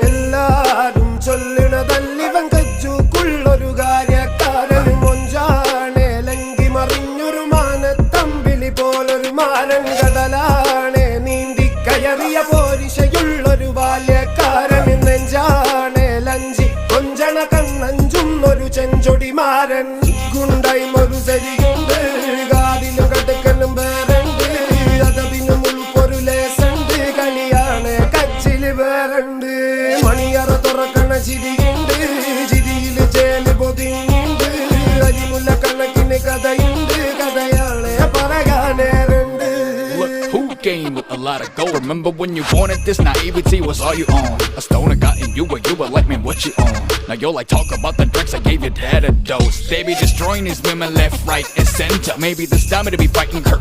എല്ലാരും ചൊല്ലണതല്ലിവൻ കജ്ജുക്കുള്ളൊരു കാര്യക്കാരൻ മൊഞ്ചാണേ ലങ്കി മറിഞ്ഞൊരു മാനത്തമ്പിളി പോലൊരു മാരൻ കടലാണേ നീന്തി കയറിയ പോരിശയുള്ളൊരു ബാല്യക്കാരൻ നെഞ്ചാണേ ലഞ്ചി കൊഞ്ചണ കണ്ണഞ്ചുന്നൊരു ചെഞ്ചൊടിമാരൻ ഗുണ്ടായ്മൊരു സരിയുണ്ട് കാതിലും കടുക്കലും വേറുണ്ട് അതതിനും ഉൾപ്പൊരു ലേസുണ്ട് കളിയാണ് കച്ചില് വേറുണ്ട് മണിയറ തുറക്കണ ചിരിയുണ്ട് ചിരിയില് ചേല് പൊതിഞ്ഞുണ്ട് അരിമുല്ല കണക്കിന് കഥയുണ്ട് കഥയാണ് പറയാനേറുണ്ട്. Who came with a lot of gold? Remember when you wanted this? Naivety was all you own. A stoner got in you, but you were like, man, what you own? Now you're like, talk about the drugs I gave your dad a dose. They be destroying these women left, right, and center. Maybe this time it'll be fighting curtains.